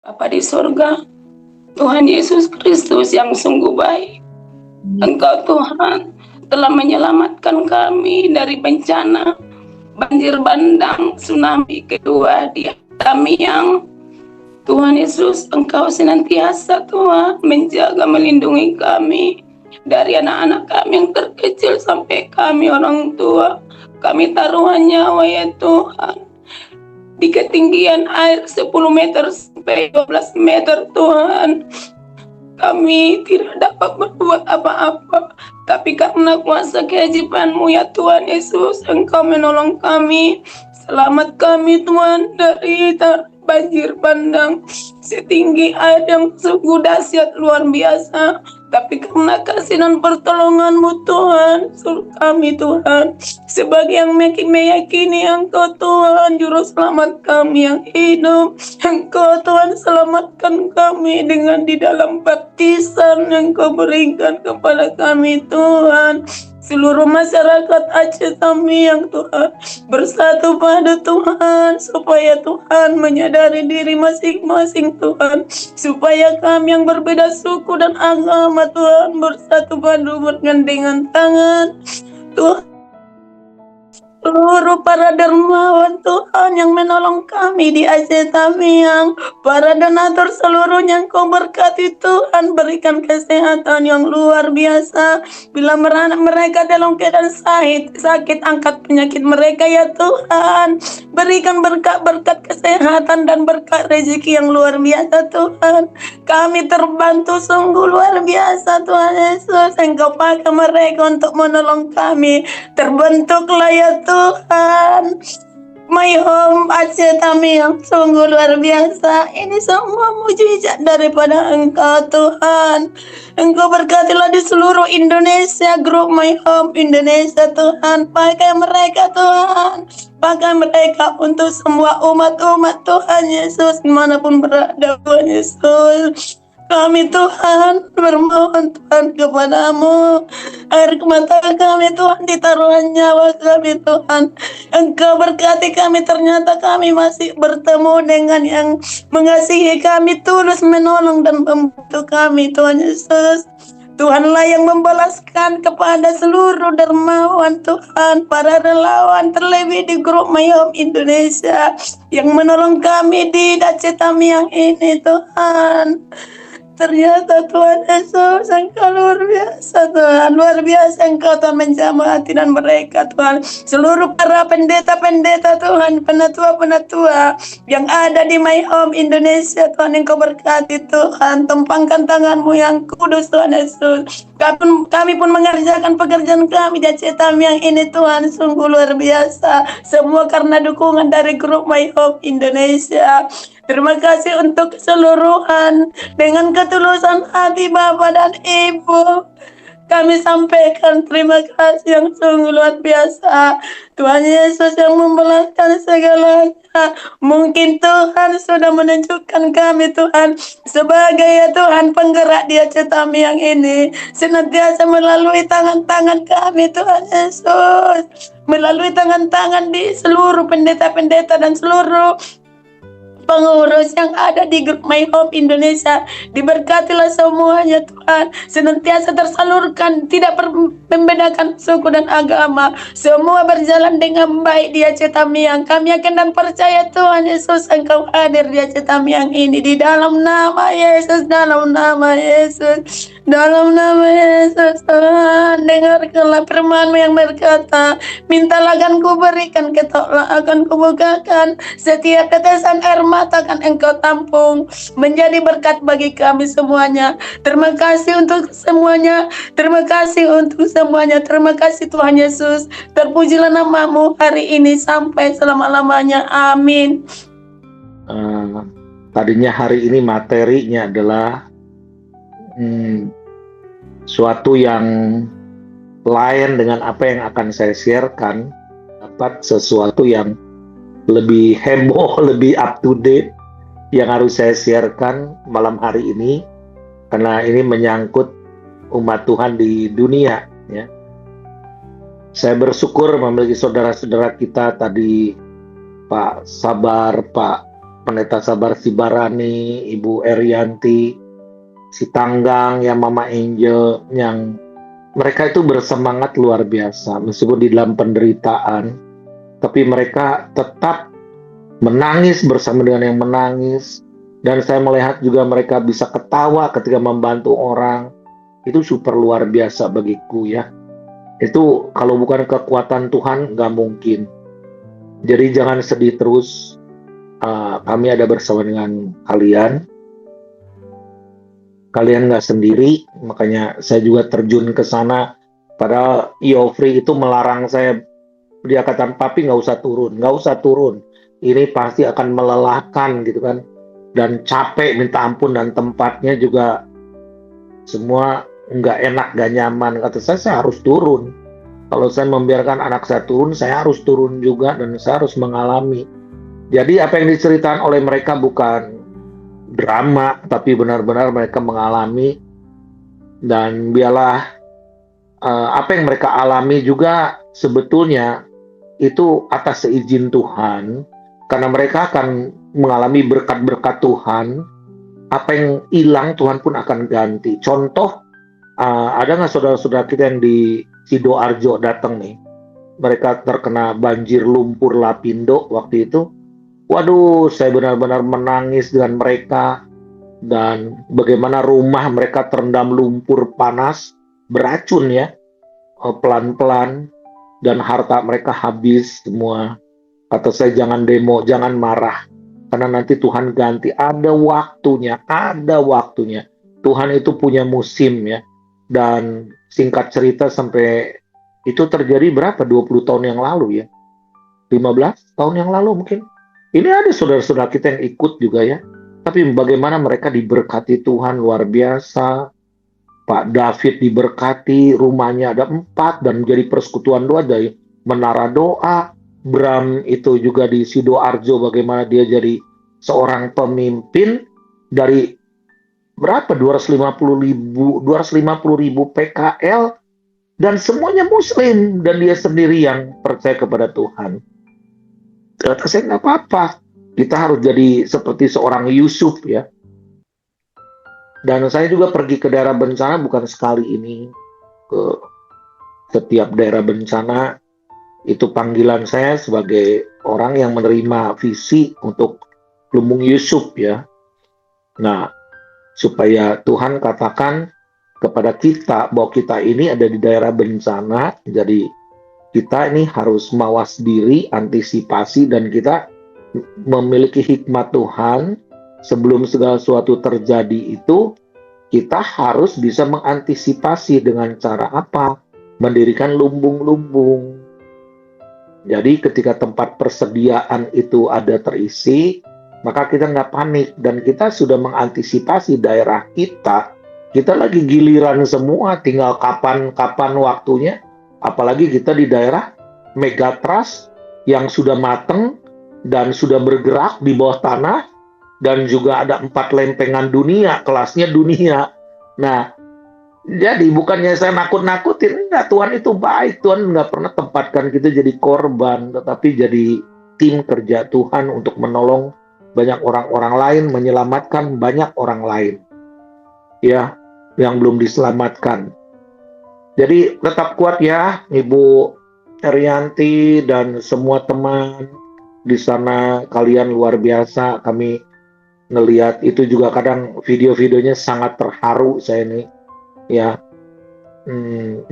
Bapa di surga, Tuhan Yesus Kristus yang sungguh baik. Engkau Tuhan telah menyelamatkan kami dari bencana banjir bandang tsunami kedua di Tamiang. Tuhan Yesus, Engkau senantiasa Tuhan menjaga melindungi kami dari anak-anak kami yang terkecil sampai kami orang tua. Kami taruhan nyawa ya Tuhan di ketinggian air 10 meter sampai 12 meter Tuhan. Kami tidak dapat berbuat apa-apa, tapi karena kuasa keajaiban-Mu ya Tuhan Yesus, Engkau menolong kami. Selamat kami Tuhan dari banjir bandang setinggi air yang sungguh dahsyat luar biasa. Tapi karena kasih dan pertolongan-Mu Tuhan, suruh kami Tuhan sebagai yang meyakini Engkau Tuhan Juru Selamat kami yang hidup. Engkau Tuhan selamatkan kami dengan di dalam baptisan yang Kau berikan kepada kami Tuhan. Seluruh masyarakat Aceh kami yang Tuhan bersatu pada Tuhan, supaya Tuhan menyadari diri masing-masing Tuhan, supaya kami yang berbeda suku dan agama Tuhan bersatu padu bergandengan tangan Tuhan. Seluruh para dermawan Tuhan yang menolong kami di Aceh Tamiang, para donatur seluruhnya Kau berkati Tuhan, berikan kesehatan yang luar biasa. Bila mereka dalam keadaan sakit, angkat penyakit mereka ya Tuhan. Berikan berkat-berkat kesehatan dan berkat rezeki yang luar biasa Tuhan. Kami terbantu sungguh luar biasa Tuhan Yesus. Engkau pakai mereka untuk menolong kami. Terbentuklah ya Tuhan My Home Aceh Tamiang, sungguh luar biasa. Ini semua mujizat daripada Engkau Tuhan. Engkau berkatilah di seluruh Indonesia, grup My Home Indonesia Tuhan. Pakai mereka Tuhan, pakai mereka untuk semua umat-umat Tuhan Yesus dimanapun berada Tuhan Yesus. Kami Tuhan bermohon Tuhan kepadamu, air mata kami Tuhan ditaruhan nyawa kami Tuhan. Engkau berkati kami, ternyata kami masih bertemu dengan yang mengasihi kami, tulus menolong dan membantu kami Tuhan Yesus. Tuhanlah yang membalaskan kepada seluruh dermawan Tuhan, para relawan terlebih di grup My Home Indonesia yang menolong kami di Aceh Tamiang ini Tuhan. Ternyata Tuhan Yesus Engkau luar biasa Tuhan, luar biasa Engkau Tuhan menjamah hati dan mereka Tuhan. Seluruh para pendeta-pendeta Tuhan, penatua-penatua yang ada di My Home Indonesia Tuhan, Engkau berkati Tuhan. Tumpangkan tangan-Mu yang kudus Tuhan Yesus. Kami pun mengerjakan pekerjaan kami di Aceh Tamiang ini Tuhan, sungguh luar biasa. Semua karena dukungan dari grup My Home Indonesia. Terima kasih untuk keseluruhan. Dengan ketulusan hati Bapak dan Ibu, kami sampaikan terima kasih yang sungguh luar biasa. Tuhan Yesus yang membalaskan segalanya. Mungkin Tuhan sudah menunjukkan kami Tuhan sebagai ya Tuhan penggerak di Aceh Tamiang ini, senantiasa melalui tangan-tangan kami Tuhan Yesus, melalui tangan-tangan di seluruh pendeta-pendeta dan seluruh pengurus yang ada di grup My Home Indonesia. Diberkatilah semuanya Tuhan, senantiasa tersalurkan, tidak membedakan suku dan agama. Semua berjalan dengan baik di Aceh Tamiang. Kami yakin dan percaya Tuhan Yesus Engkau hadir di Aceh Tamiang ini. Di dalam nama Yesus, dalam nama Yesus, dalam nama Yesus Tuhan. Dengarkanlah firman-Mu yang berkata, mintalah akan kuberikan, ketoklah akan kubukakan, setiap tetesan air mata akan Engkau tampung, menjadi berkat bagi kami semuanya. Terima kasih untuk semuanya, terima kasih untuk semuanya, terima kasih Tuhan Yesus. Terpujilah nama-Mu hari ini sampai selama-lamanya, amin. Tadinya hari ini materinya adalah suatu yang lain dengan apa yang akan saya sharekan, dapat sesuatu yang lebih heboh, lebih up to date yang harus saya sharekan malam hari ini, karena ini menyangkut umat Tuhan di dunia ya. Saya bersyukur memiliki saudara-saudara kita tadi, Pak Sabar, Pak Pendeta Sabar Sibarani, Ibu Erianti, si Tanggang, yang Mama Angel, yang mereka itu bersemangat luar biasa meskipun di dalam penderitaan, tapi mereka tetap menangis bersama dengan yang menangis. Dan saya melihat juga mereka bisa ketawa ketika membantu orang. Itu super luar biasa bagiku ya. Itu kalau bukan kekuatan Tuhan nggak mungkin. Jadi jangan sedih terus. Kami ada bersama dengan kalian. Kalian nggak sendiri. Makanya saya juga terjun ke sana. Padahal Yofri itu melarang saya. Dia kata, papi nggak usah turun. Ini pasti akan melelahkan gitu kan. Dan capek minta ampun, dan tempatnya juga semua nggak enak, nggak nyaman. Kata saya harus turun. Kalau saya membiarkan anak saya turun, saya harus turun juga, dan saya harus mengalami. Jadi apa yang diceritakan oleh mereka bukan drama, tapi benar-benar mereka mengalami. Dan biarlah apa yang mereka alami juga sebetulnya itu atas seizin Tuhan, karena mereka akan mengalami berkat-berkat Tuhan. Apa yang hilang Tuhan pun akan ganti. Contoh, ada nggak saudara-saudara kita yang di Sidoarjo datang nih, mereka terkena banjir lumpur Lapindo waktu itu. Waduh, saya benar-benar menangis dengan mereka, dan bagaimana rumah mereka terendam lumpur panas beracun ya, pelan-pelan, dan harta mereka habis semua. Kata saya, jangan demo, jangan marah, karena nanti Tuhan ganti. Ada waktunya. Tuhan itu punya musim ya. Dan singkat cerita, sampai itu terjadi berapa? 20 tahun yang lalu ya. 15 tahun yang lalu mungkin. Ini ada saudara-saudara kita yang ikut juga ya. Tapi bagaimana mereka diberkati Tuhan luar biasa. Pak David diberkati, rumahnya ada 4 dan menjadi persekutuan doa dari Menara Doa. Bram itu juga di Sidoarjo, bagaimana dia jadi seorang pemimpin dari berapa, 250.000 PKL, dan semuanya Muslim, dan dia sendiri yang percaya kepada Tuhan. Kata saya, nggak apa-apa, kita harus jadi seperti seorang Yusuf ya. Dan saya juga pergi ke daerah bencana, bukan sekali ini, ke setiap daerah bencana. Itu panggilan saya sebagai orang yang menerima visi untuk Lumbung Yusuf ya. Nah, supaya Tuhan katakan kepada kita bahwa kita ini ada di daerah bencana, jadi kita ini harus mawas diri, antisipasi, dan kita memiliki hikmat Tuhan. Sebelum segala sesuatu terjadi itu, kita harus bisa mengantisipasi dengan cara apa? Mendirikan lumbung-lumbung. Jadi ketika tempat persediaan itu ada terisi, maka kita nggak panik, dan kita sudah mengantisipasi daerah kita. Kita lagi giliran semua, tinggal kapan waktunya. Apalagi kita di daerah megatrust yang sudah mateng dan sudah bergerak di bawah tanah, dan juga ada 4 lempengan dunia, kelasnya dunia. Nah, jadi bukannya saya nakut-nakutin, enggak, Tuhan itu baik. Tuhan nggak pernah tempatkan kita jadi korban, tetapi jadi tim kerja Tuhan untuk menolong banyak orang-orang lain, menyelamatkan banyak orang lain ya, yang belum diselamatkan. Jadi tetap kuat ya Ibu Erianti dan semua teman di sana, kalian luar biasa. Kami ngelihat itu juga, kadang video-videonya sangat terharu saya nih ya.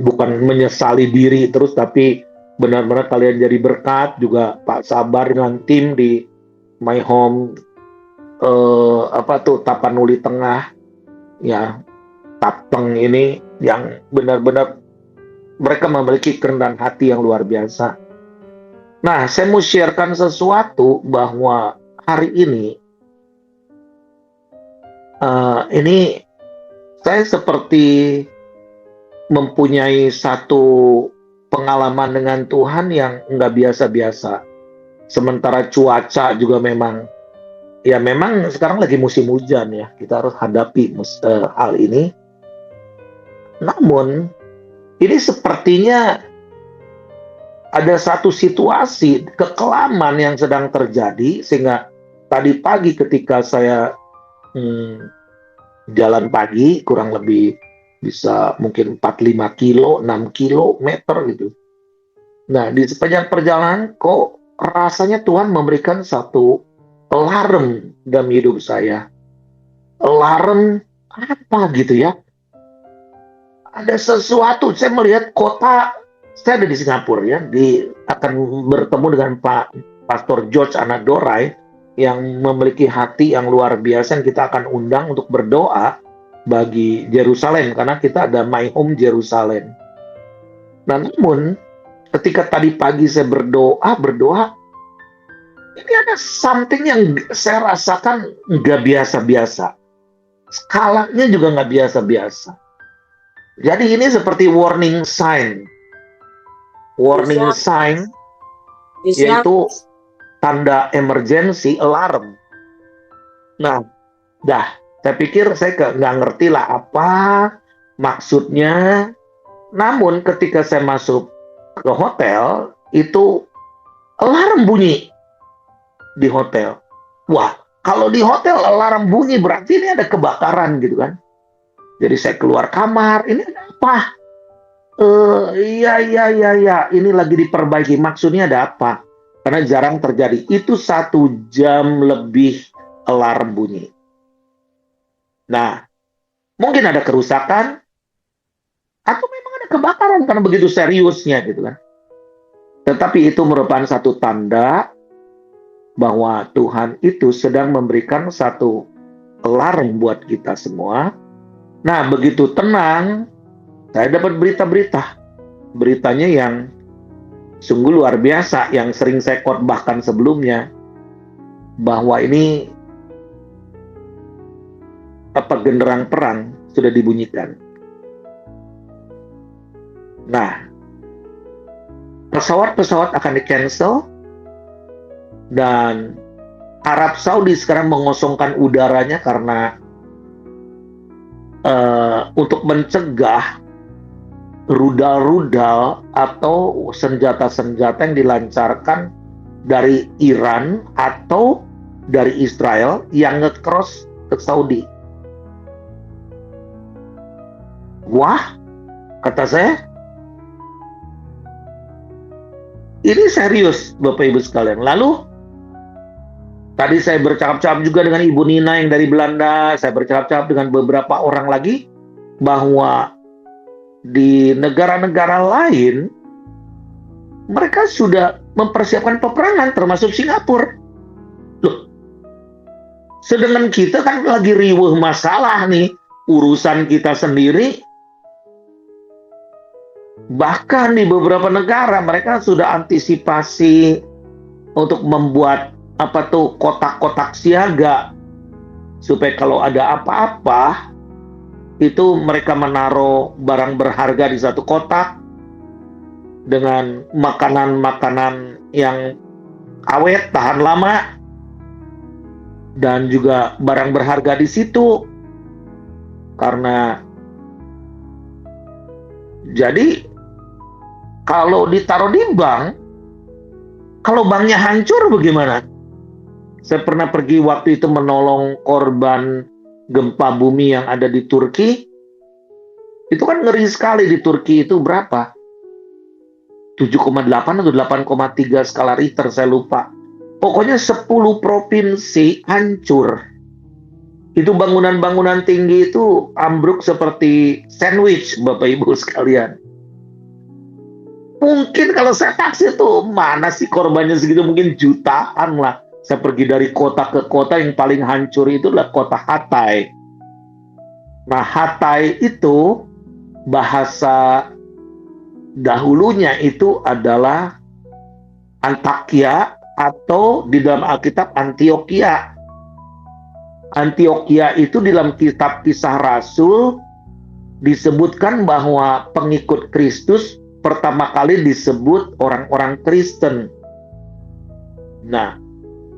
Bukan menyesali diri terus, tapi benar-benar kalian jadi berkat. Juga Pak Sabar dengan tim di My Home Tapanuli Tengah ya, Tapeng ini, yang benar-benar mereka memiliki kerendahan hati yang luar biasa. Nah, saya mau sharekan sesuatu bahwa hari ini saya seperti mempunyai satu pengalaman dengan Tuhan yang nggak biasa-biasa. Sementara cuaca juga memang sekarang lagi musim hujan ya, kita harus hadapi hal ini. Namun ini sepertinya ada satu situasi kekelaman yang sedang terjadi, sehingga tadi pagi ketika saya jalan pagi, kurang lebih bisa mungkin 4-5 kilo, 6 kilometer gitu. Nah, di sepanjang perjalanan kok rasanya Tuhan memberikan satu alarm dalam hidup saya. Alarm apa gitu ya? Ada sesuatu, saya melihat kota, saya ada di Singapura ya, akan bertemu dengan Pak Pastor George Anadorai yang memiliki hati yang luar biasa yang kita akan undang untuk berdoa bagi Yerusalem karena kita ada My Home Jerusalem. Nah, namun ketika tadi pagi saya berdoa, ini ada something yang saya rasakan nggak biasa-biasa. Skalanya juga nggak biasa-biasa. Jadi ini seperti warning sign. Warning sign yaitu tanda emergency, alarm. Nah, saya pikir saya nggak ngerti lah apa maksudnya. Namun ketika saya masuk ke hotel, itu alarm bunyi di hotel. Wah, kalau di hotel alarm bunyi berarti ini ada kebakaran gitu kan. Jadi saya keluar kamar, ini ada apa? Iya, ini lagi diperbaiki. Maksudnya ada apa? Karena jarang terjadi. Itu 1 jam lebih alarm bunyi. Nah, mungkin ada kerusakan, atau memang ada kebakaran karena begitu seriusnya gitu kan. Tetapi itu merupakan satu tanda bahwa Tuhan itu sedang memberikan satu alarm buat kita semua. Nah, begitu tenang, saya dapat berita-berita. Beritanya yang sungguh luar biasa, yang sering saya khotbahkan sebelumnya, bahwa ini genderang perang sudah dibunyikan. Nah, pesawat-pesawat akan di-cancel, dan Arab Saudi sekarang mengosongkan udaranya karena untuk mencegah rudal-rudal atau senjata-senjata yang dilancarkan dari Iran atau dari Israel yang nge-cross ke Saudi. Wah, kata saya, ini serius Bapak Ibu sekalian. Lalu tadi saya bercakap-cakap juga dengan Ibu Nina yang dari Belanda, saya bercakap-cakap dengan beberapa orang lagi bahwa di negara-negara lain mereka sudah mempersiapkan peperangan termasuk Singapura. Loh, sedangkan kita kan lagi riweuh masalah nih, urusan kita sendiri. Bahkan di beberapa negara mereka sudah antisipasi untuk membuat kotak-kotak siaga supaya kalau ada apa-apa itu mereka menaruh barang berharga di satu kotak dengan makanan-makanan yang awet, tahan lama, dan juga barang berharga di situ. Karena jadi kalau ditaruh di bank, kalau banknya hancur bagaimana? Saya pernah pergi waktu itu menolong korban gempa bumi yang ada di Turki. Itu kan ngeri sekali di Turki itu berapa? 7,8 atau 8,3 skala Richter, saya lupa. Pokoknya 10 provinsi hancur. Itu bangunan-bangunan tinggi itu ambruk seperti sandwich, Bapak Ibu sekalian. Mungkin kalau saya taksi itu mana sih korbannya segitu, mungkin jutaan lah. Saya pergi dari kota ke kota, yang paling hancur itu adalah kota Hatay. Nah, Hatay itu bahasa dahulunya itu adalah Antakya atau di dalam Alkitab Antioquia. Antioquia itu di dalam kitab Kisah Rasul disebutkan bahwa pengikut Kristus pertama kali disebut orang-orang Kristen. Nah,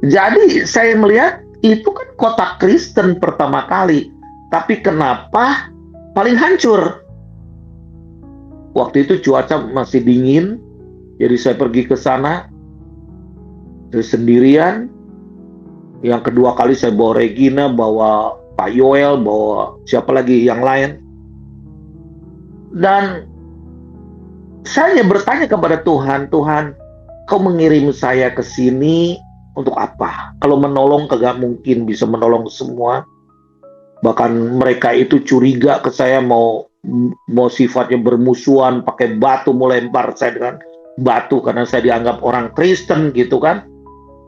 jadi saya melihat itu kan kota Kristen pertama kali. Tapi kenapa paling hancur? Waktu itu cuaca masih dingin. Jadi saya pergi ke sana sendirian. Yang kedua kali saya bawa Regina, bawa Pak Yoel, bawa siapa lagi yang lain. Dan saya hanya bertanya kepada Tuhan, Tuhan, Kau mengirim saya ke sini untuk apa? Kalau menolong kagak mungkin bisa menolong semua. Bahkan mereka itu curiga ke saya, mau sifatnya bermusuhan, pakai batu, mau lempar saya dengan batu karena saya dianggap orang Kristen gitu kan.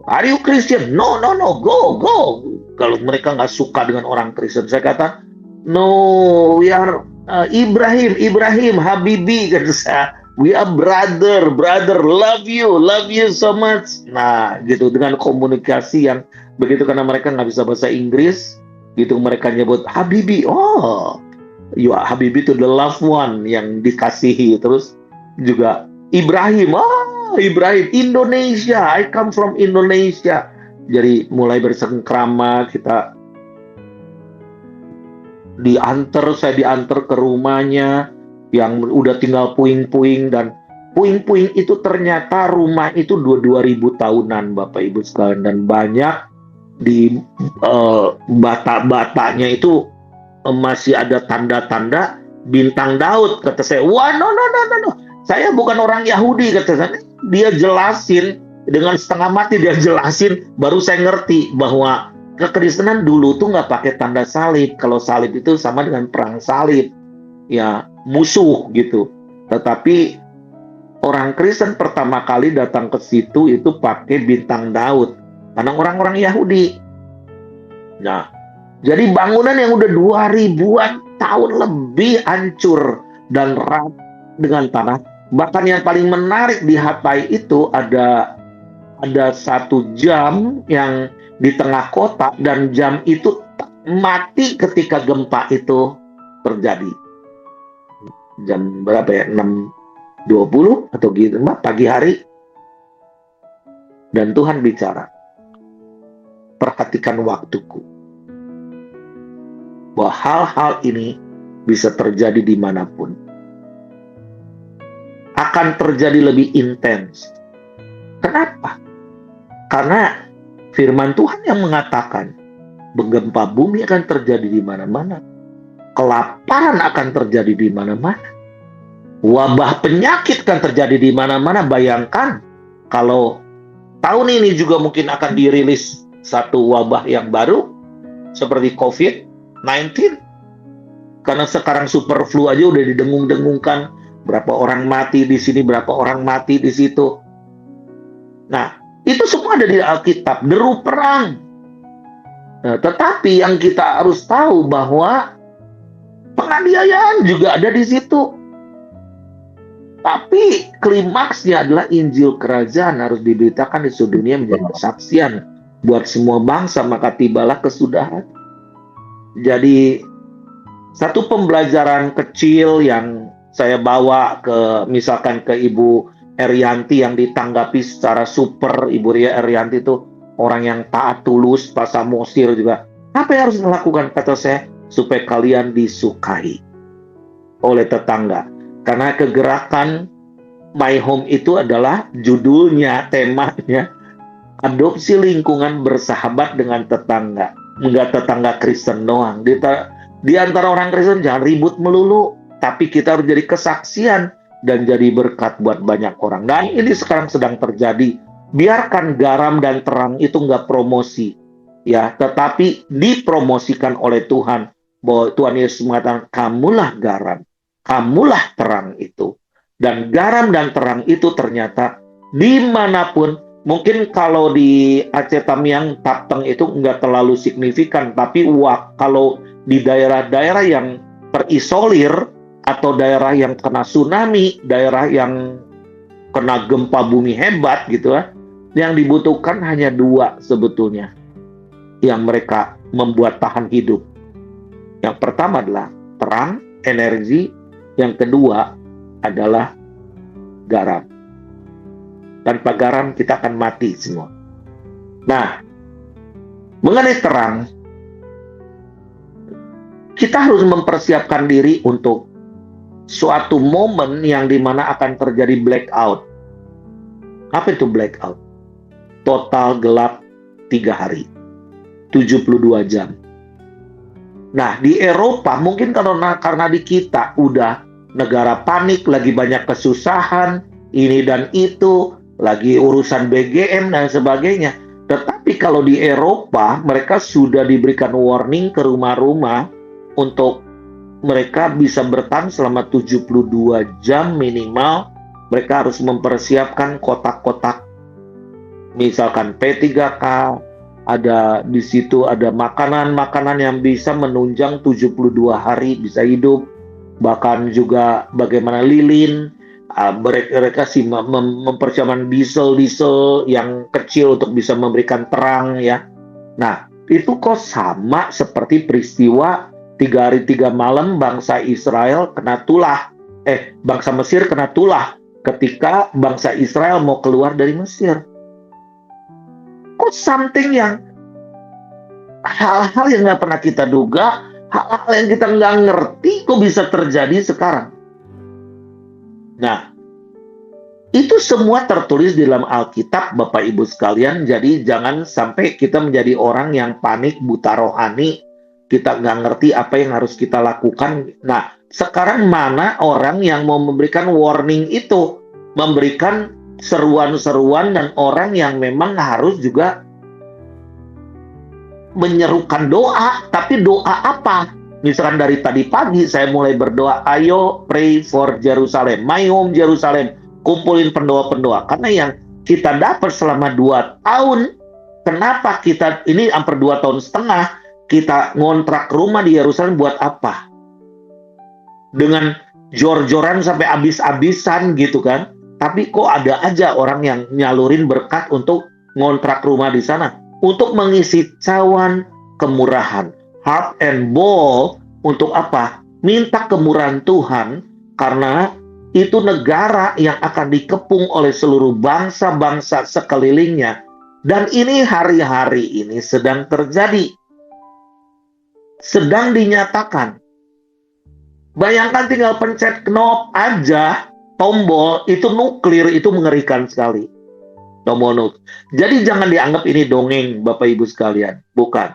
Are you Christian? No, no, no, go, go. Kalau mereka nggak suka dengan orang Kristen, saya kata, no, we are Ibrahim, Habibi, kata saya. We are brother, love you so much. Nah, gitu, dengan komunikasi yang begitu, karena mereka nggak bisa bahasa Inggris, gitu mereka nyebut Habibi. Oh, you are Habibi to the loved one, yang dikasihi. Terus juga Ibrahim. Oh, Ibrahim, Indonesia. I come from Indonesia. Jadi mulai bersengkrama, kita saya diantar ke rumahnya yang udah tinggal puing-puing, dan puing-puing itu ternyata rumah itu 2000 tahunan, Bapak Ibu sekalian, dan banyak di bata-batanya itu masih ada tanda-tanda bintang Daud. Kata saya, wah, no, saya bukan orang Yahudi, kata saya. Dia jelasin dengan setengah mati, dia jelasin, baru saya ngerti bahwa kekristenan dulu tuh nggak pakai tanda salib. Kalau salib itu sama dengan perang salib, ya, musuh gitu. Tetapi orang Kristen pertama kali datang ke situ itu pakai bintang Daud, karena orang-orang Yahudi. Nah, jadi bangunan yang udah 2000-an tahun lebih hancur dan rata dengan tanah. Bahkan yang paling menarik di Hatay itu ada satu jam yang di tengah kota, dan jam itu mati ketika gempa itu terjadi. Jam berapa ya? 6:20 atau gitu, pagi hari. Dan Tuhan bicara, perhatikan waktuku. Bahwa hal-hal ini bisa terjadi dimanapun. Akan terjadi lebih intens. Kenapa? Karena firman Tuhan yang mengatakan gempa bumi akan terjadi di mana-mana. Kelaparan akan terjadi di mana-mana. Wabah penyakit akan terjadi di mana-mana. Bayangkan kalau tahun ini juga mungkin akan dirilis satu wabah yang baru seperti COVID-19. Karena sekarang super flu aja udah didengung-dengungkan, berapa orang mati di sini, berapa orang mati di situ. Nah, itu semua ada di Alkitab, deru perang. Nah, tetapi yang kita harus tahu bahwa penganiayaan juga ada di situ. Tapi klimaksnya adalah Injil Kerajaan harus diberitakan di seluruh dunia menjadi kesaksian buat semua bangsa, maka tibalah kesudahan. Jadi satu pembelajaran kecil yang saya bawa misalkan ke Ibu Erianti yang ditanggapi secara super. Ibu Erianti itu orang yang taat tulus, Pak Samosir juga. Apa yang harus dilakukan, kata saya, supaya kalian disukai oleh tetangga. Karena kegerakan My Home itu adalah judulnya, temanya, adopsi lingkungan bersahabat dengan tetangga. Enggak tetangga Kristen doang. Di antara orang Kristen jangan ribut melulu, tapi kita harus jadi kesaksian dan jadi berkat buat banyak orang. Dan ini sekarang sedang terjadi. Biarkan garam dan terang itu nggak promosi, ya, tetapi dipromosikan oleh Tuhan. Bahwa Tuhan Yesus mengatakan, kamulah garam, kamulah terang itu. Dan garam dan terang itu ternyata dimanapun, mungkin kalau di Aceh Tamiang, Tapteng itu nggak terlalu signifikan, tapi kalau di daerah-daerah yang terisolir, atau daerah yang kena tsunami, daerah yang kena gempa bumi hebat gitu ya, yang dibutuhkan hanya dua sebetulnya yang mereka membuat tahan hidup. Yang pertama adalah terang, energi. Yang kedua adalah garam. Tanpa garam kita akan mati semua. Nah, mengenai terang, kita harus mempersiapkan diri untuk suatu momen yang dimana akan terjadi blackout. Apa itu blackout? Total gelap 3 hari. 72 jam. Nah, di Eropa mungkin karena di kita udah negara panik, lagi banyak kesusahan, ini dan itu, lagi urusan BGM dan sebagainya. Tetapi kalau di Eropa, mereka sudah diberikan warning ke rumah-rumah untuk mereka bisa bertahan selama 72 jam minimal. Mereka harus mempersiapkan kotak-kotak, misalkan P3K, ada di situ ada makanan-makanan yang bisa menunjang 72 hari bisa hidup, bahkan juga bagaimana lilin, mereka sih mempersiapkan diesel yang kecil untuk bisa memberikan terang ya. Nah, itu kok sama seperti peristiwa 3 hari 3 malam bangsa Israel kena tulah, bangsa Mesir kena tulah ketika bangsa Israel mau keluar dari Mesir. Kok something yang hal-hal yang nggak pernah kita duga, hal-hal yang kita nggak ngerti kok bisa terjadi sekarang. Nah, itu semua tertulis di dalam Alkitab, Bapak Ibu sekalian. Jadi jangan sampai kita menjadi orang yang panik, buta rohani, kita nggak ngerti apa yang harus kita lakukan. Nah, sekarang mana orang yang mau memberikan warning itu, memberikan seruan-seruan, dan orang yang memang harus juga menyerukan doa. Tapi doa apa? Misalkan dari tadi pagi saya mulai berdoa, ayo pray for Jerusalem, my home Jerusalem, kumpulin pendoa-pendoa. Karena yang kita dapat selama 2 tahun, kenapa kita ini hampir 2 tahun setengah kita ngontrak rumah di Yerusalem buat apa? Dengan jor-joran sampai habis-habisan gitu kan. Tapi kok ada aja orang yang nyalurin berkat untuk ngontrak rumah di sana, untuk mengisi cawan kemurahan, heart and bowl. Untuk apa? Minta kemurahan Tuhan, karena itu negara yang akan dikepung oleh seluruh bangsa-bangsa sekelilingnya. Dan ini hari-hari ini sedang terjadi, sedang dinyatakan. Bayangkan tinggal pencet knob aja, tombol, itu nuklir, itu mengerikan sekali. Tombol nuklir. Jadi jangan dianggap ini dongeng, Bapak Ibu sekalian. Bukan.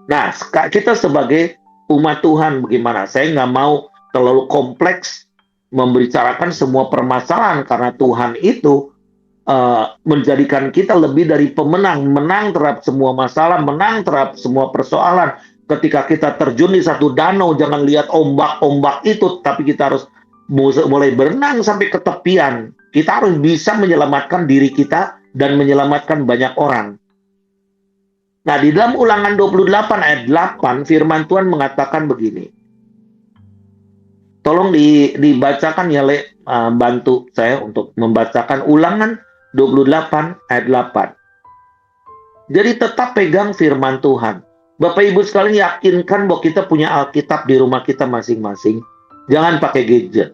Nah, kita sebagai umat Tuhan bagaimana? Saya nggak mau terlalu kompleks membicarakan semua permasalahan, karena Tuhan itu menjadikan kita lebih dari pemenang, menang terhadap semua masalah, menang terhadap semua persoalan. Ketika kita terjun di satu danau, jangan lihat ombak-ombak itu, tapi kita harus mulai berenang sampai ke tepian. Kita harus bisa menyelamatkan diri kita dan menyelamatkan banyak orang. Nah, di dalam Ulangan 28 ayat 8, firman Tuhan mengatakan begini. Tolong dibacakan ya, Le, bantu saya untuk membacakan Ulangan 28 ayat 8. Jadi tetap pegang firman Tuhan. Bapak Ibu sekalian, yakinkan bahwa kita punya Alkitab di rumah kita masing-masing. Jangan pakai gadget.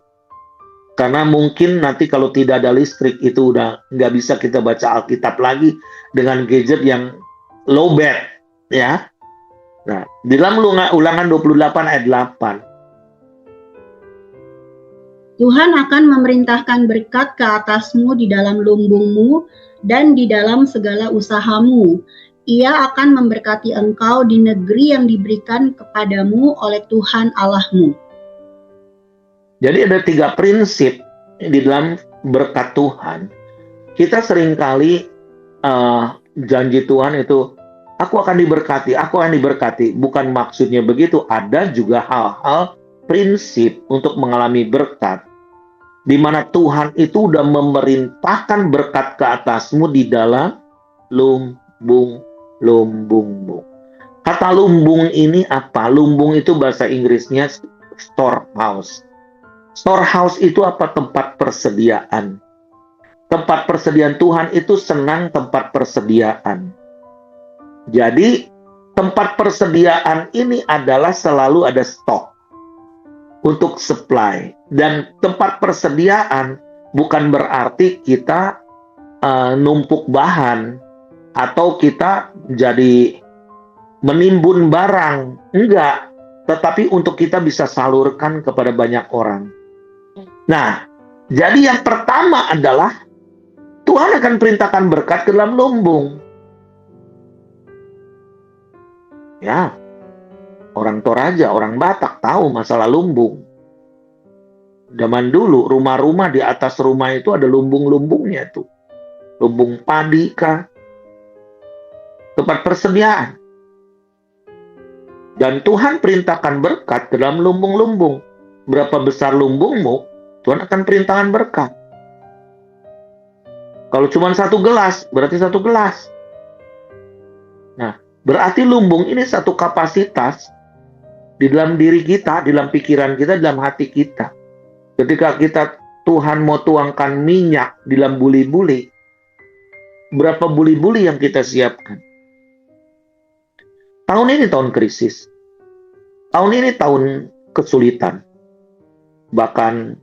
Karena mungkin nanti kalau tidak ada listrik, itu udah nggak bisa kita baca Alkitab lagi dengan gadget yang low bat, ya. Nah, di dalam Ulangan 28 ayat 8. Tuhan akan memerintahkan berkat ke atasmu di dalam lumbungmu dan di dalam segala usahamu. Ia akan memberkati engkau di negeri yang diberikan kepadamu oleh Tuhan Allahmu. Jadi ada 3 prinsip di dalam berkat Tuhan. Kita seringkali janji Tuhan itu, aku akan diberkati, aku akan diberkati. Bukan maksudnya begitu. Ada juga hal-hal prinsip untuk mengalami berkat, di mana Tuhan itu udah memerintahkan berkat ke atasmu di dalam lumbungmu. Kata lumbung ini apa? Lumbung itu bahasa Inggrisnya storehouse. Storehouse itu apa? Tempat persediaan. Tempat persediaan Tuhan itu senang tempat persediaan. Jadi tempat persediaan ini adalah selalu ada stok untuk supply. Dan tempat persediaan bukan berarti kita numpuk bahan atau kita jadi menimbun barang. Enggak. Tetapi untuk kita bisa salurkan kepada banyak orang. Nah, jadi yang pertama adalah Tuhan akan perintahkan berkat ke dalam lumbung. Ya, orang Toraja, orang Batak tahu masalah lumbung. Zaman dulu rumah-rumah di atas rumah itu ada lumbung-lumbungnya tuh. Lumbung padi kah, tempat persediaan. Dan Tuhan perintahkan berkat ke dalam lumbung-lumbung. Berapa besar lumbungmu, Tuhan akan perintahkan berkat. Kalau cuma 1 gelas, berarti 1 gelas. Nah, berarti lumbung ini satu kapasitas di dalam diri kita, di dalam pikiran kita, di dalam hati kita. Ketika Tuhan mau tuangkan minyak di dalam buli-buli, berapa buli-buli yang kita siapkan? Tahun ini tahun krisis. Tahun ini tahun kesulitan. Bahkan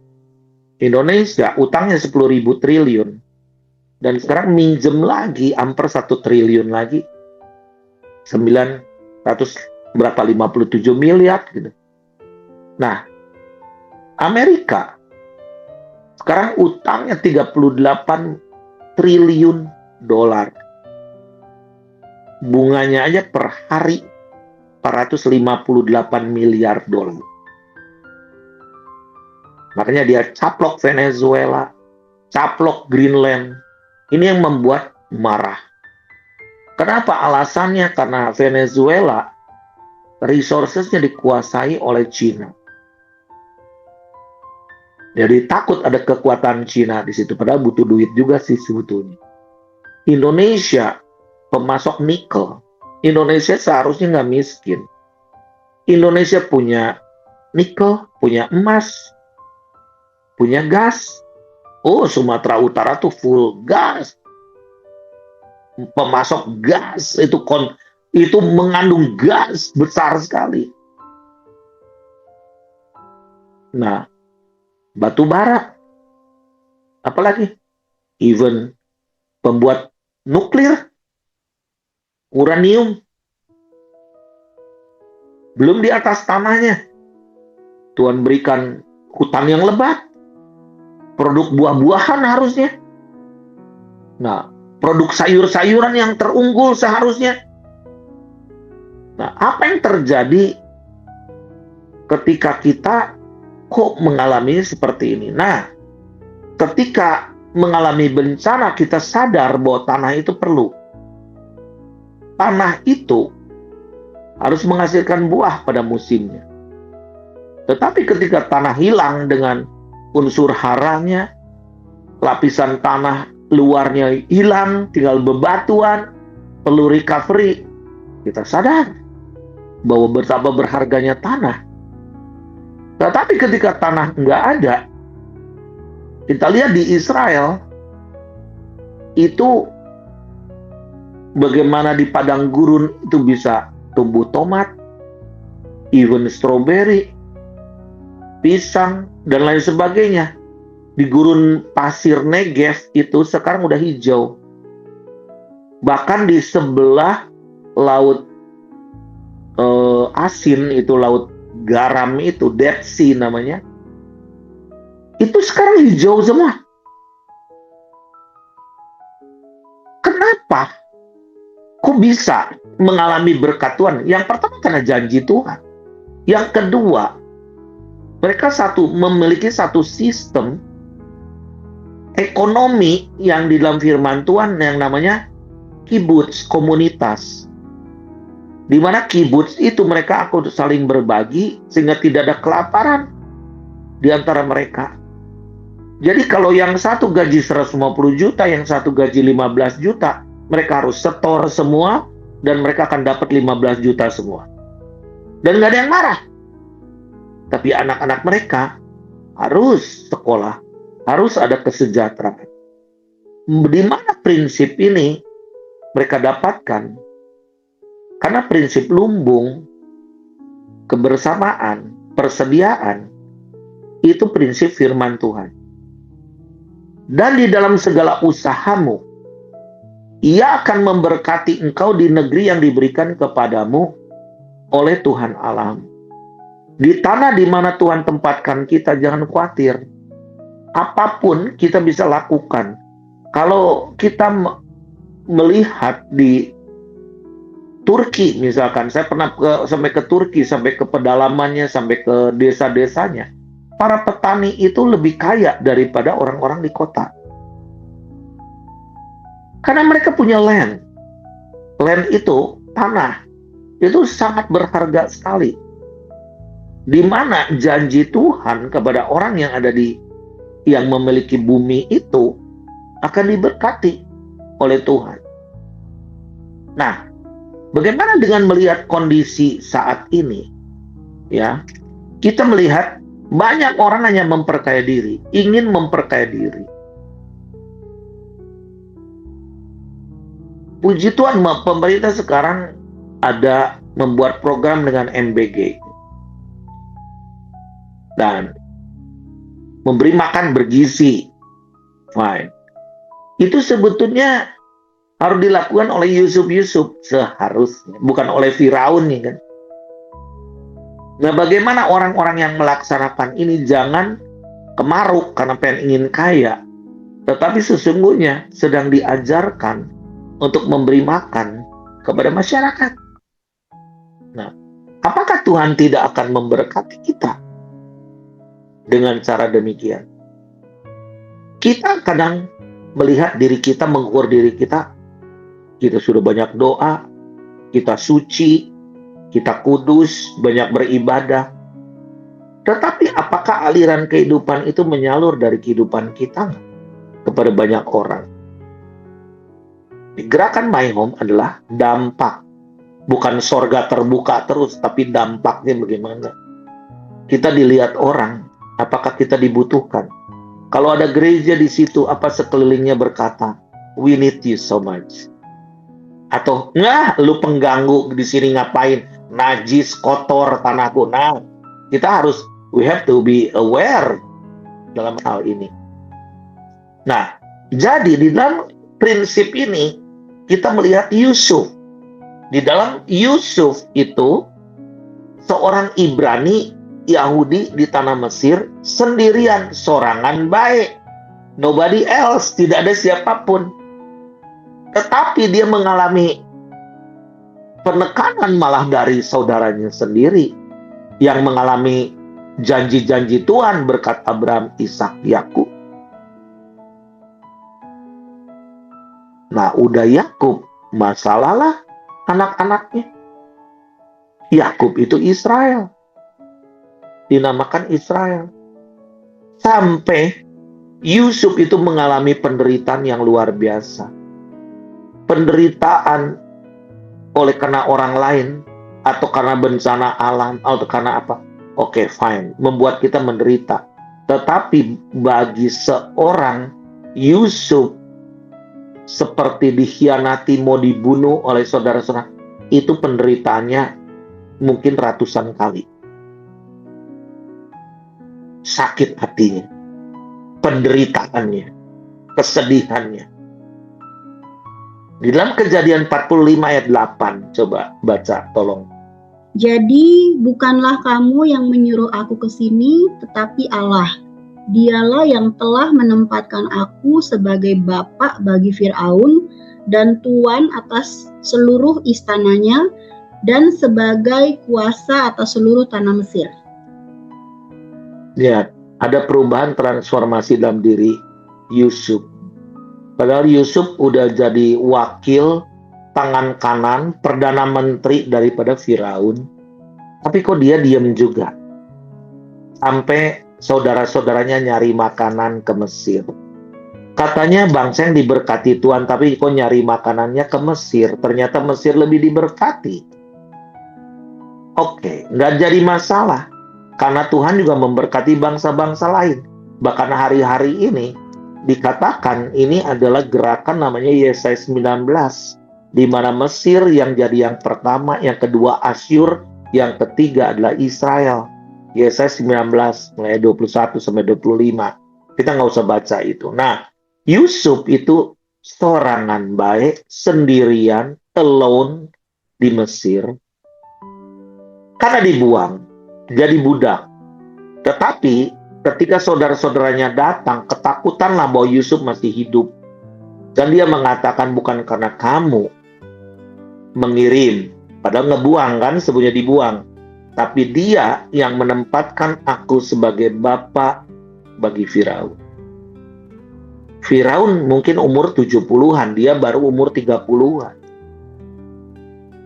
Indonesia utangnya 10.000 triliun. Dan sekarang minjem lagi hampir 1 triliun lagi. 57 miliar gitu. Nah, Amerika sekarang utangnya 38 triliun dolar. Bunganya aja per hari 458 miliar dolar. Makanya dia caplok Venezuela, caplok Greenland. Ini yang membuat marah. Kenapa? Alasannya karena Venezuela resourcesnya dikuasai oleh Cina. Jadi takut ada kekuatan Cina di situ. Padahal butuh duit juga sih sebetulnya. Indonesia pemasok nikel. Indonesia seharusnya nggak miskin. Indonesia punya nikel, punya emas, punya gas. Oh, Sumatera Utara tuh full gas. Pemasok gas itu mengandung gas besar sekali. Nah, batu bara, apalagi even pembuat nuklir, uranium, belum di atas tanahnya. Tuhan berikan hutan yang lebat, produk buah-buahan harusnya. Nah, produk sayur-sayuran yang terunggul seharusnya. Nah, apa yang terjadi ketika kita kok mengalami seperti ini? Nah, ketika mengalami bencana, kita sadar bahwa tanah itu perlu. Tanah itu harus menghasilkan buah pada musimnya. Tetapi ketika tanah hilang dengan unsur haranya, lapisan tanah luarnya hilang, tinggal bebatuan, perlu recovery, kita sadar bahwa betapa berharganya tanah. Tetapi ketika tanah nggak ada, kita lihat di Israel, itu bagaimana di padang gurun itu bisa tumbuh tomat, even strawberry, pisang, dan lain sebagainya. Di gurun pasir Negev itu sekarang udah hijau. Bahkan di sebelah laut asin, itu laut garam itu, Dead Sea namanya, itu sekarang hijau semua. Kenapa? Kok bisa mengalami berkat Tuhan? Yang pertama karena janji Tuhan. Yang kedua, mereka memiliki satu sistem ekonomi yang di dalam firman Tuhan yang namanya kibbutz, komunitas. Di mana kibbutz itu mereka akan saling berbagi sehingga tidak ada kelaparan di antara mereka. Jadi kalau yang satu gaji 150 juta, yang satu gaji 15 juta, mereka harus setor semua dan mereka akan dapat 15 juta semua. Dan nggak ada yang marah. Tapi anak-anak mereka harus sekolah, harus ada kesejahteraan. Di mana prinsip ini mereka dapatkan? Karena prinsip lumbung, kebersamaan, persediaan, itu prinsip firman Tuhan. Dan di dalam segala usahamu, Ia akan memberkati engkau di negeri yang diberikan kepadamu oleh Tuhan Allahmu. Di tanah di mana Tuhan tempatkan kita, jangan khawatir. Apapun kita bisa lakukan. Kalau kita melihat di Turki misalkan, saya pernah sampai ke Turki, sampai ke pedalamannya, sampai ke desa-desanya. Para petani itu lebih kaya daripada orang-orang di kota. Karena mereka punya land. Land itu, tanah, itu sangat berharga sekali. Di mana janji Tuhan kepada orang yang ada yang memiliki bumi itu akan diberkati oleh Tuhan. Nah, bagaimana dengan melihat kondisi saat ini? Ya, kita melihat banyak orang hanya memperkaya diri, ingin memperkaya diri. Puji Tuhan, pemerintah sekarang ada membuat program dengan MBG dan memberi makan bergizi. Fine. Itu sebetulnya harus dilakukan oleh Yusuf seharusnya, bukan oleh Firaun nih kan. Nah, bagaimana orang-orang yang melaksanakan ini jangan kemaruk karena pengen ingin kaya, tetapi sesungguhnya sedang diajarkan untuk memberi makan kepada masyarakat. Nah, apakah Tuhan tidak akan memberkati kita dengan cara demikian? Kita kadang melihat diri kita, mengukur diri kita sudah banyak doa, kita suci, kita kudus, banyak beribadah. Tetapi apakah aliran kehidupan itu menyalur dari kehidupan kita kepada banyak orang? Gerakan My Home adalah dampak. Bukan sorga terbuka terus, tapi dampaknya bagaimana. Kita dilihat orang, apakah kita dibutuhkan. Kalau ada gereja di situ, apa sekelilingnya berkata, we need you so much. Atau, nah, lu pengganggu di sini ngapain? Najis, kotor tanahku. Nah, we have to be aware dalam hal ini. Nah, jadi di dalam prinsip ini, kita melihat Yusuf. Di dalam Yusuf itu, seorang Ibrani Yahudi di tanah Mesir, sendirian, sorangan baik. Nobody else, tidak ada siapapun. Tetapi dia mengalami penekanan malah dari saudaranya sendiri yang mengalami janji-janji Tuhan berkat Abraham, Ishak, Yakub. Nah, udah Yakub, masalah lah anak-anaknya. Yakub itu Israel. Dinamakan Israel. Sampai Yusuf itu mengalami penderitaan yang luar biasa. Penderitaan oleh karena orang lain, atau karena bencana alam, atau karena apa? Oke, fine. Membuat kita menderita. Tetapi bagi seorang Yusuf, seperti dikhianati, mau dibunuh oleh saudara-saudara, itu penderitaannya mungkin ratusan kali. Sakit hatinya, penderitaannya, kesedihannya. Di dalam Kejadian 45 ayat 8, coba baca, tolong. Jadi bukanlah kamu yang menyuruh aku ke sini, tetapi Allah. Dialah yang telah menempatkan aku sebagai bapak bagi Firaun dan tuan atas seluruh istananya dan sebagai kuasa atas seluruh tanah Mesir. Ya, ada perubahan transformasi dalam diri Yusuf. Padahal Yusuf udah jadi wakil tangan kanan Perdana Menteri daripada Firaun. Tapi kok dia diam juga. Sampai saudara-saudaranya nyari makanan ke Mesir. Katanya bangsa yang diberkati Tuhan, tapi kok nyari makanannya ke Mesir. Ternyata Mesir lebih diberkati. Oke, nggak jadi masalah. Karena Tuhan juga memberkati bangsa-bangsa lain. Bahkan hari-hari ini dikatakan ini adalah gerakan namanya Yesaya 19, di mana Mesir yang jadi yang pertama, yang kedua Asyur, yang ketiga adalah Israel. Yesaya 19 mulai 21 sampai 25. Kita nggak usah baca itu. Nah, Yusuf itu sorangan baik, sendirian, alone di Mesir. Karena dibuang, jadi budak. Tetapi ketika saudara-saudaranya datang, ketakutanlah bahwa Yusuf masih hidup. Dan dia mengatakan, bukan karena kamu mengirim, padahal ngebuang kan, sebenarnya dibuang. Tapi dia yang menempatkan aku sebagai bapa bagi Firaun. Firaun mungkin umur 70-an, dia baru umur 30-an.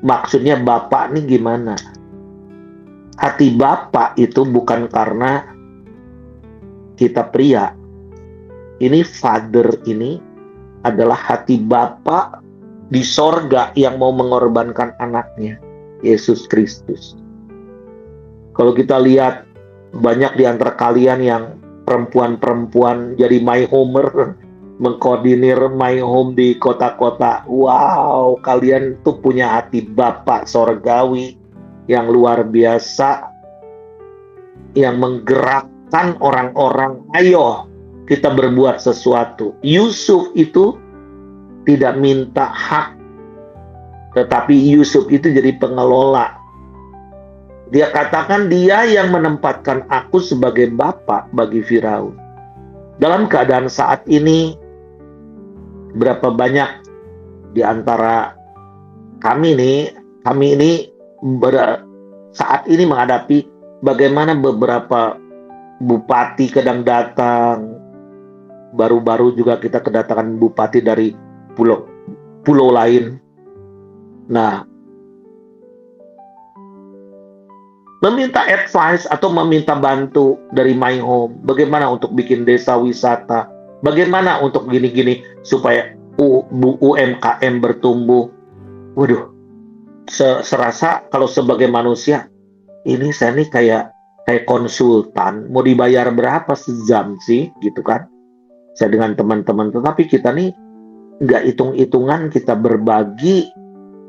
Maksudnya bapak nih gimana? Hati bapak itu bukan karena kita pria. Ini father ini adalah hati bapak di sorga yang mau mengorbankan anaknya, Yesus Kristus. Kalau kita lihat banyak di antara kalian yang perempuan-perempuan jadi my homer, mengkoordinir my home di kota-kota. Wow, kalian tuh punya hati bapak sorgawi yang luar biasa, yang menggerakkan orang-orang, ayo kita berbuat sesuatu. Yusuf itu tidak minta hak, tetapi Yusuf itu jadi pengelola. Dia katakan dia yang menempatkan aku sebagai bapak bagi Firaun. Dalam keadaan saat ini, berapa banyak di antara kami ini saat ini menghadapi bagaimana beberapa bupati kadang datang. Baru-baru juga kita kedatangan bupati dari pulau lain. Nah, meminta advice atau meminta bantu dari my home, bagaimana untuk bikin desa wisata, bagaimana untuk gini-gini supaya UMKM bertumbuh. Waduh, serasa kalau sebagai manusia ini saya nih kayak konsultan, mau dibayar berapa sejam sih gitu kan, saya dengan teman-teman. Tetapi kita nih nggak hitung-hitungan, kita berbagi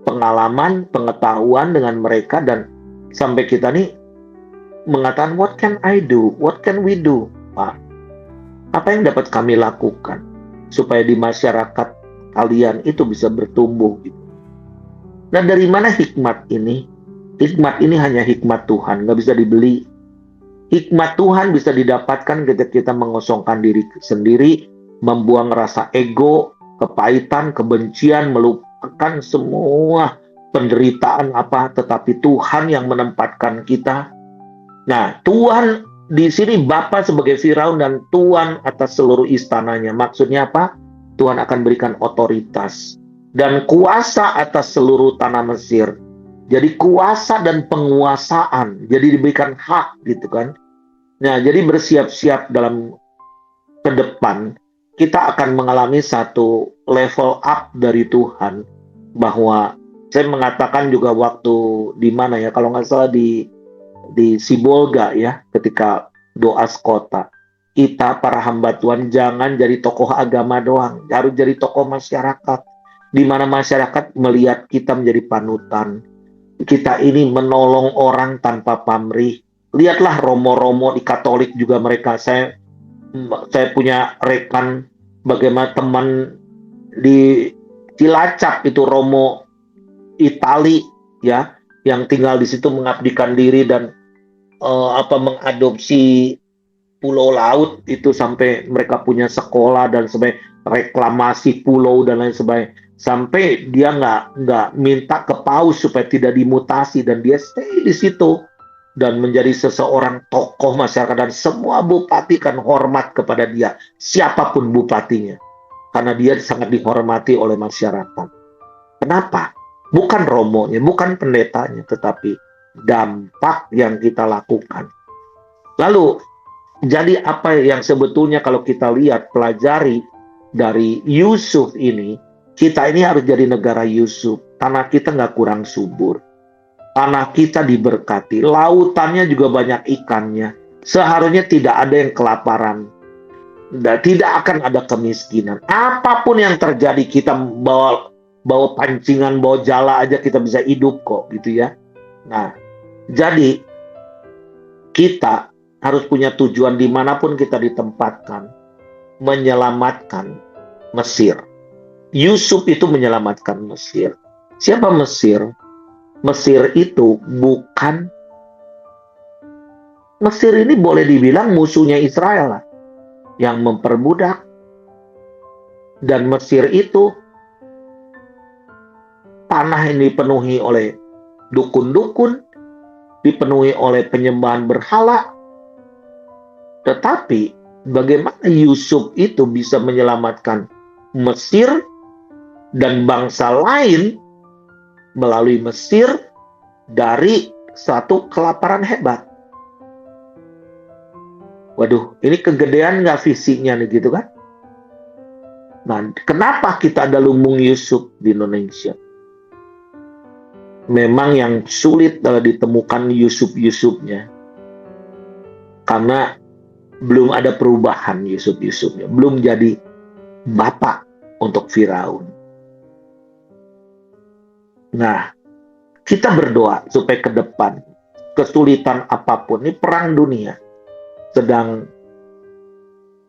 pengalaman, pengetahuan dengan mereka, dan sampai kita nih mengatakan, what can I do? What can we do? Pak, apa yang dapat kami lakukan supaya di masyarakat kalian itu bisa bertumbuh gitu. Nah, dari mana hikmat ini? Hikmat ini hanya hikmat Tuhan, nggak bisa dibeli. Hikmat Tuhan bisa didapatkan ketika kita mengosongkan diri sendiri, membuang rasa ego, kepahitan, kebencian, melupakan semua penderitaan apa, tetapi Tuhan yang menempatkan kita. Nah, Tuhan di sini Bapa sebagai Firaun dan Tuhan atas seluruh istananya. Maksudnya apa? Tuhan akan berikan otoritas dan kuasa atas seluruh tanah Mesir. Jadi kuasa dan penguasaan, jadi diberikan hak gitu kan. Nah, jadi bersiap-siap dalam ke depan kita akan mengalami satu level up dari Tuhan, bahwa saya mengatakan juga waktu di mana ya, kalau nggak salah di Sibolga ya, ketika doa sekota, kita para hamba Tuhan jangan jadi tokoh agama doang, harus jadi tokoh masyarakat, di mana masyarakat melihat kita menjadi panutan. Kita ini menolong orang tanpa pamrih. Lihatlah romo-romo di Katolik juga mereka. Saya punya rekan, bagaimana teman di Cilacap itu romo Itali ya, yang tinggal di situ mengabdikan diri dan mengadopsi pulau laut itu sampai mereka punya sekolah dan sebagainya, reklamasi pulau dan lain sebagainya, sampai dia nggak minta ke paus supaya tidak dimutasi, dan dia stay di situ dan menjadi seseorang tokoh masyarakat, dan semua bupati kan hormat kepada dia, siapapun bupatinya, karena dia sangat dihormati oleh masyarakat. Kenapa? Bukan romonya, bukan pendetanya, tetapi dampak yang kita lakukan. Lalu, jadi apa yang sebetulnya kalau kita lihat, pelajari dari Yusuf ini, kita ini harus jadi negara Yusuf. Tanah kita nggak kurang subur. Tanah kita diberkati. Lautannya juga banyak ikannya. Seharusnya tidak ada yang kelaparan. Tidak akan ada kemiskinan. Apapun yang terjadi, kita bawa pancingan, bawa jala aja kita bisa hidup kok gitu ya. Nah, jadi kita harus punya tujuan dimanapun kita ditempatkan, menyelamatkan Mesir. Yusuf itu menyelamatkan Mesir. Siapa Mesir? Mesir itu bukan, Mesir ini boleh dibilang musuhnya Israel lah, yang memperbudak. Dan Mesir itu tanah ini dipenuhi oleh dukun-dukun, dipenuhi oleh penyembahan berhala. Tetapi bagaimana Yusuf itu bisa menyelamatkan Mesir dan bangsa lain melalui Mesir dari satu kelaparan hebat? Waduh, ini kegedean nggak visinya nih gitu kan? Nah, kenapa kita ada lumbung Yusuf di Indonesia? Memang yang sulit adalah ditemukan Yusuf-Yusufnya. Karena belum ada perubahan Yusuf-Yusufnya. Belum jadi bapak untuk Firaun. Nah, kita berdoa supaya ke depan, kesulitan apapun, ini perang dunia sedang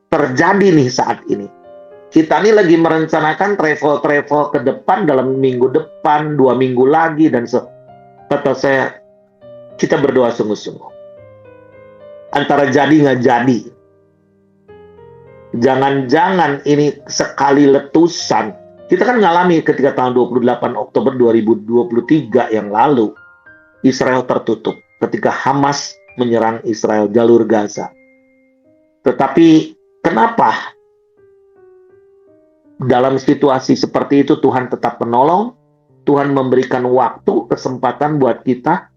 terjadi nih saat ini. Kita ini lagi merencanakan travel ke depan dalam minggu depan, 2 minggu lagi, dan kata saya, kita berdoa sungguh-sungguh. Antara jadi nggak jadi. Jangan-jangan ini sekali letusan. Kita kan ngalami ketika tanggal 28 Oktober 2023 yang lalu, Israel tertutup ketika Hamas menyerang Israel, jalur Gaza. Tetapi kenapa dalam situasi seperti itu Tuhan tetap menolong, Tuhan memberikan waktu, kesempatan buat kita.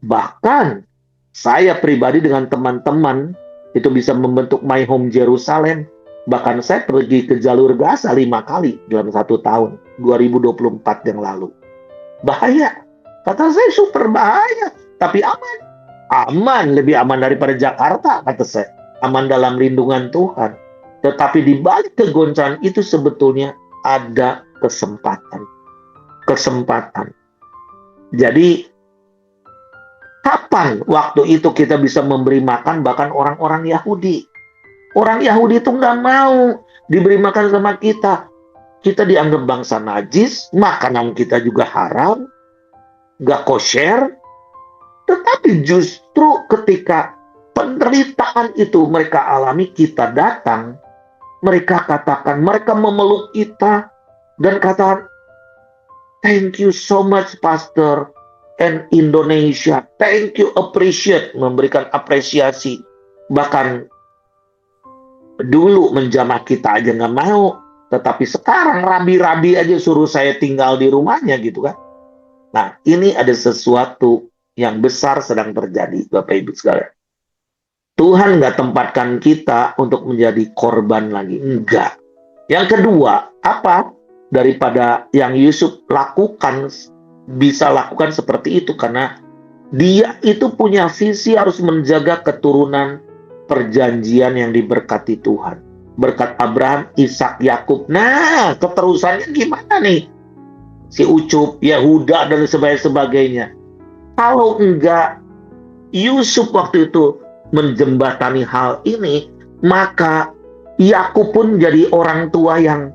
Bahkan saya pribadi dengan teman-teman itu bisa membentuk My Home Jerusalem. Bahkan saya pergi ke jalur Gaza 5 kali dalam 1 tahun, 2024 yang lalu. Bahaya. Kata saya super bahaya, tapi aman. Aman, lebih aman daripada Jakarta, kata saya. Aman dalam lindungan Tuhan. Tetapi di balik kegoncangan itu sebetulnya ada kesempatan. Kesempatan. Jadi, kapan waktu itu kita bisa memberi makan bahkan orang-orang Yahudi? Orang Yahudi itu nggak mau diberi makan sama kita. Kita dianggap bangsa najis, makanan kita juga haram, nggak kosher. Tetapi justru ketika penderitaan itu mereka alami, kita datang, mereka katakan, mereka memeluk kita dan katakan, thank you so much Pastor and Indonesia, thank you, appreciate, memberikan apresiasi. Bahkan dulu menjamah kita aja nggak mau, tetapi sekarang rabi-rabi aja suruh saya tinggal di rumahnya gitu kan. Nah, ini ada sesuatu yang besar sedang terjadi, Bapak Ibu sekalian. Tuhan nggak tempatkan kita untuk menjadi korban lagi. Enggak. Yang kedua, apa? Daripada yang Yusuf lakukan, bisa lakukan seperti itu. Karena dia itu punya visi harus menjaga keturunan perjanjian yang diberkati Tuhan. Berkat Abraham, Ishak, Yakub. Nah, keterusannya gimana nih? Si Ucup, Yehuda, dan sebagainya. Kalau enggak, Yusuf waktu itu menjembatani hal ini, maka Yakub pun jadi orang tua yang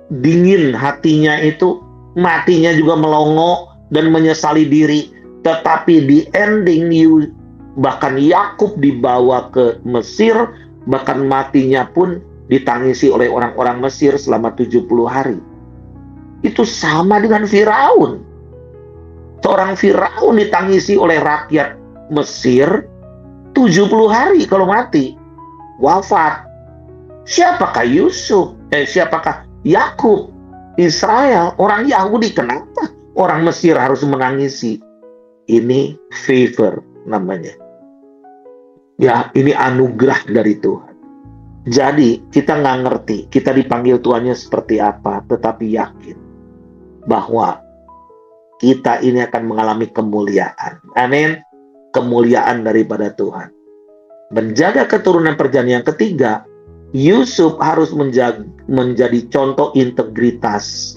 dingin hatinya itu, matinya juga melongo dan menyesali diri. Tetapi di ending bahkan Yakub dibawa ke Mesir, bahkan matinya pun ditangisi oleh orang-orang Mesir selama 70 hari. Itu sama dengan Firaun. Seorang Firaun ditangisi oleh rakyat Mesir 70 hari kalau mati, wafat. Siapakah Yusuf? Siapakah Yakub? Israel, orang Yahudi. Kenapa orang Mesir harus menangisi? Ini favor namanya. Ya, ini anugerah dari Tuhan. Jadi, kita nggak ngerti, kita dipanggil Tuhannya seperti apa, tetapi yakin bahwa kita ini akan mengalami kemuliaan. Amin. Kemuliaan daripada Tuhan. Menjaga keturunan perjanjian. Yang ketiga, Yusuf harus menjadi contoh integritas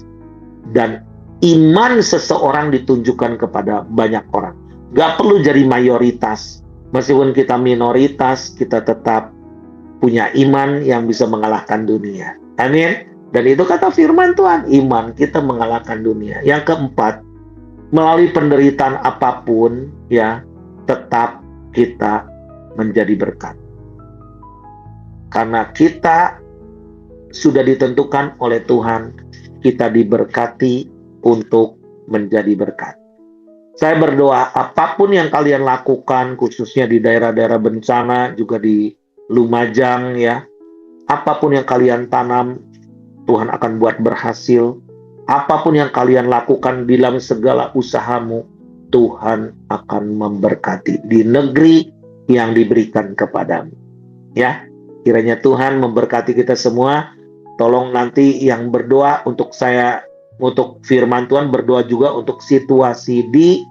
dan iman seseorang ditunjukkan kepada banyak orang. Gak perlu jadi mayoritas. Meskipun kita minoritas, kita tetap punya iman yang bisa mengalahkan dunia. Amin. Dan itu kata firman Tuhan, iman kita mengalahkan dunia. Yang keempat, melalui penderitaan apapun, ya, tetap kita menjadi berkat. Karena kita sudah ditentukan oleh Tuhan, kita diberkati untuk menjadi berkat. Saya berdoa apapun yang kalian lakukan, khususnya di daerah-daerah bencana, juga di Lumajang ya, apapun yang kalian tanam, Tuhan akan buat berhasil. Apapun yang kalian lakukan dalam segala usahamu, Tuhan akan memberkati di negeri yang diberikan kepadamu. Ya, kiranya Tuhan memberkati kita semua. Tolong nanti yang berdoa untuk saya, untuk firman Tuhan, berdoa juga untuk situasi di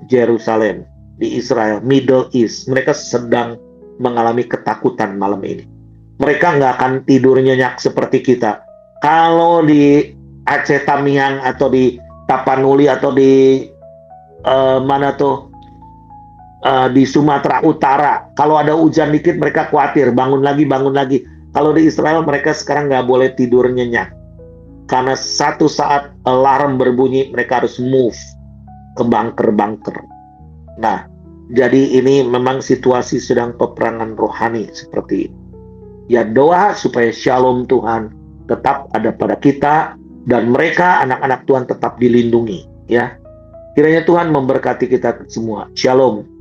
Yerusalem, di Israel, Middle East. Mereka sedang mengalami ketakutan malam ini. Mereka nggak akan tidur nyenyak seperti kita. Kalau di Aceh Tamiang atau di Tapanuli atau di di Sumatera Utara, kalau ada hujan dikit mereka khawatir, bangun lagi. Kalau di Israel mereka sekarang nggak boleh tidur nyenyak, karena satu saat alarm berbunyi mereka harus move ke bunker. Nah, jadi ini memang situasi sedang peperangan rohani seperti ini. Ya, doa supaya shalom Tuhan tetap ada pada kita, dan mereka, anak-anak Tuhan, tetap dilindungi. Ya, kiranya Tuhan memberkati kita semua. Shalom.